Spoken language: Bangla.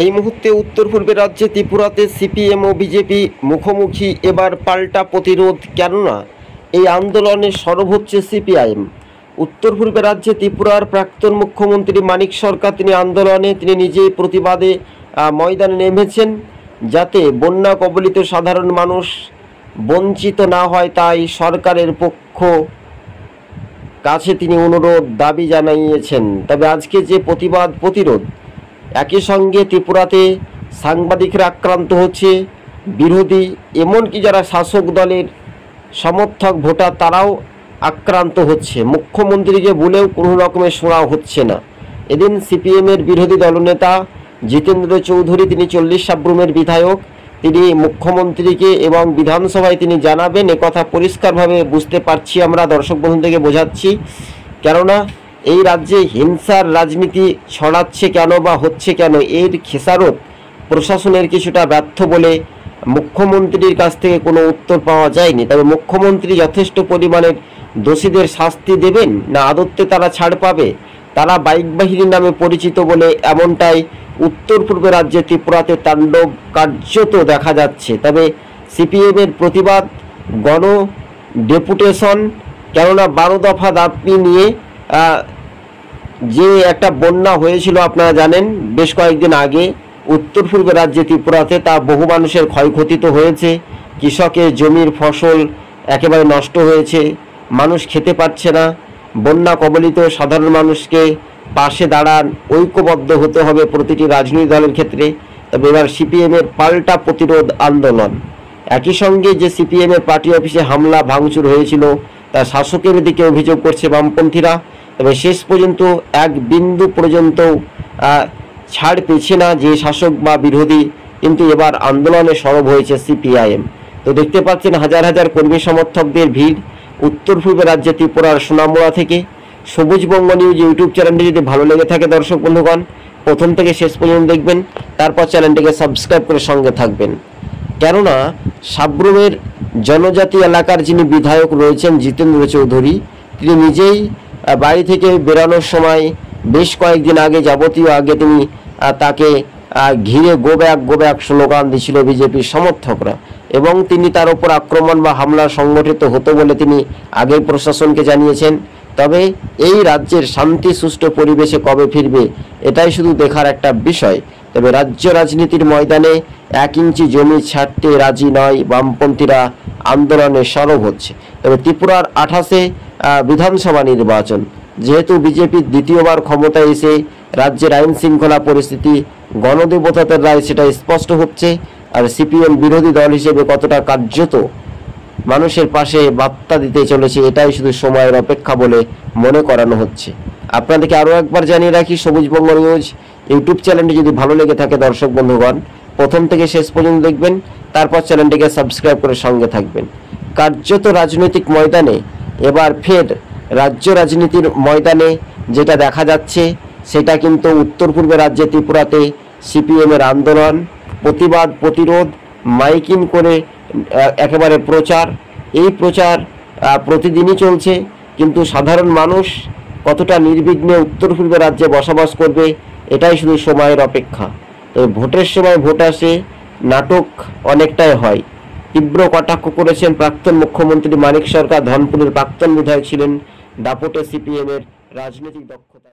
এই মুহূর্তে উত্তর পূর্বের রাজ্যে ত্রিপুরাতে সিপিএম ও বিজেপি মুখোমুখি। এবার পাল্টা প্রতিরোধ, কেননা এই আন্দোলনে সরব হচ্ছে সিপিআইএম। উত্তর পূর্বের রাজ্যে ত্রিপুরার প্রাক্তন মুখ্যমন্ত্রী মানিক সরকার তিনি আন্দোলনে, তিনি নিজেই প্রতিবাদে ময়দানে নেমেছেন, যাতে বন্যা কবলিত সাধারণ মানুষ বঞ্চিত না হয়, তাই সরকারের পক্ষ কাছে তিনি অনুরোধ দাবি জানিয়েছেন। তবে আজকে যে প্রতিবাদ প্রতিরোধ, একই সঙ্গে ত্রিপুরাতে সাংবাদিকরা আক্রান্ত হচ্ছে, বিরোধী এমনকি যারা শাসক দলের সমর্থক ভোটার তারাও আক্রান্ত হচ্ছে। মুখ্যমন্ত্রীকে বলেও কোনো রকমের শোনা হচ্ছে না। এদিন সিপিএমের বিরোধী দলনেতা জিতেন্দ্র চৌধুরী, তিনি 40 সাব্রুমের বিধায়ক, তিনি মুখ্যমন্ত্রীকে এবং বিধানসভায় তিনি জানাবেন, একথা পরিষ্কারভাবে বুঝতে পারছি আমরা, দর্শক বন্ধু থেকে বোঝাচ্ছি। কেননা এই রাজ্যে হিংসার রাজনীতি ছড়াচ্ছে কেন বা হচ্ছে কেন, এর খেসারত প্রশাসনের কিছুটা ব্যর্থ বলে মুখ্যমন্ত্রীর কাছ থেকে কোনো উত্তর পাওয়া যায়নি। তবে মুখ্যমন্ত্রী যথেষ্ট পরিমাণের দোষীদের শাস্তি দেবেন না আদতে তারা ছাড় পাবে? তারা বাইক বাহিনী নামে পরিচিত বলে এমনটাই উত্তর পূর্ব রাজ্যে ত্রিপুরাতে তাণ্ডব কার্যত দেখা যাচ্ছে। তবে সিপিএমের প্রতিবাদ, গণ ডেপুটেশন, কেননা 12 দফা দাবি নিয়ে যে একটা বন্যা হয়েছিল আপনারা জানেন বেশ কয়েকদিন আগে উত্তর পূর্ব রাজ্যে ত্রিপুরাতে, তা বহু মানুষের ক্ষয়ক্ষতি তো হয়েছে, কৃষকের জমির ফসল একেবারে নষ্ট হয়েছে, মানুষ খেতে পারছে না। বন্যা কবলিত সাধারণ মানুষকে পাশে দাঁড়ান, ঐক্যবদ্ধ হতে হবে প্রতিটি রাজনৈতিক দলের ক্ষেত্রে। তবে এবার সিপিএমের পাল্টা প্রতিরোধ আন্দোলন। একই সঙ্গে যে সিপিএমের পার্টি অফিসে হামলা ভাঙচুর হয়েছিল, তা শাসকের দিকে অভিযোগ করছে বামপন্থীরা। তবে শেষ পর্যন্ত এক বিন্দু পর্যন্ত ছাড় পেছে না যে শাসক বা বিরোধী, কিন্তু এবার আন্দোলনে সরব হয়েছে সিপিআইএম। তো দেখতে পাচ্ছেন হাজার হাজার কর্মী সমর্থকদের ভিড় উত্তর পূর্ব রাজ্যে ত্রিপুরার সোনামুড়া থেকে। সবুজবঙ্গ নিউজ ইউটিউব চ্যানেলটি যদি ভালো লেগে থাকে দর্শক বন্ধুগণ, প্রথম থেকে শেষ পর্যন্ত দেখবেন, তারপর চ্যানেলটিকে সাবস্ক্রাইব করে সঙ্গে থাকবেন। কেননা সাব্রুমের জনজাতি এলাকার যিনি বিধায়ক রয়েছেন জিতেন্দ্র চৌধুরী, তিনি নিজেই বাড়ি থেকে বেরানোর সময় বেশ কয়েকদিন আগে যাবতীয় আগে তিনি তাকে ঘিরে গো ব্যাক স্লোগান দিছিল বিজেপির সমর্থকরা, এবং তিনি তার উপর আক্রমণ বা হামলা সংগঠিত হতো বলে তিনি আগেই প্রশাসনকে জানিয়েছেন। তবে এই রাজ্যের শান্তি সুষ্ঠু পরিবেশে কবে ফিরবে, এটাই শুধু দেখার একটা বিষয়। তবে রাজ্য রাজনীতির ময়দানে 1 ইঞ্চি জমি ছাড়তে রাজি নয় বামপন্থীরা, আন্দোলনে সরব হচ্ছে। তবে ত্রিপুরার 28-এ বিধানসভা নির্বাচন, যেহেতু বিজেপির দ্বিতীয়বার ক্ষমতায় এসে রাজ্যের আইন শৃঙ্খলা পরিস্থিতি গণদেবতাদের রায় সেটা স্পষ্ট হচ্ছে। আর সিপিএম বিরোধী দল হিসেবে কতটা কার্যত মানুষের পাশে বার্তা দিতে চলেছে, এটাই শুধু সময়ের অপেক্ষা বলে মনে করানো হচ্ছে। আপনাদেরকে আরও একবার জানিয়ে রাখি, সবুজবঙ্গ নিউজ ইউটিউব চ্যানেলটি যদি ভালো লেগে থাকে দর্শক বন্ধুগণ, প্রথম থেকে শেষ পর্যন্ত দেখবেন, তারপর চ্যানেলটিকে সাবস্ক্রাইব করে সঙ্গে থাকবেন। কার্যত রাজনৈতিক ময়দানে এবার ফের রাজ্য রাজনীতির ময়দানে যেটা দেখা যাচ্ছে, সেটা কিন্তু উত্তর পূর্ব রাজ্যে ত্রিপুরাতে সিপিএমের আন্দোলন, প্রতিবাদ প্রতিরোধ, মাইকিং করে একেবারে প্রচার, এই প্রচার প্রতিদিনই চলছে। কিন্তু সাধারণ মানুষ কতটা নির্বিঘ্নে উত্তর পূর্ব রাজ্যে বসবাস করবে, এটাই শুধু সময়ের অপেক্ষা। তো ভোটের সময় ভোট আসে, নাটক অনেকটাই হয়। তীব্র কটাক্ষ করেছেন প্রাক্তন মুখ্যমন্ত্রী মানিক সরকার, ধনপুরের প্রাক্তন বিধায়ক ছিলেন, দাপটে সিপিএমের রাজনৈতিক দক্ষতা।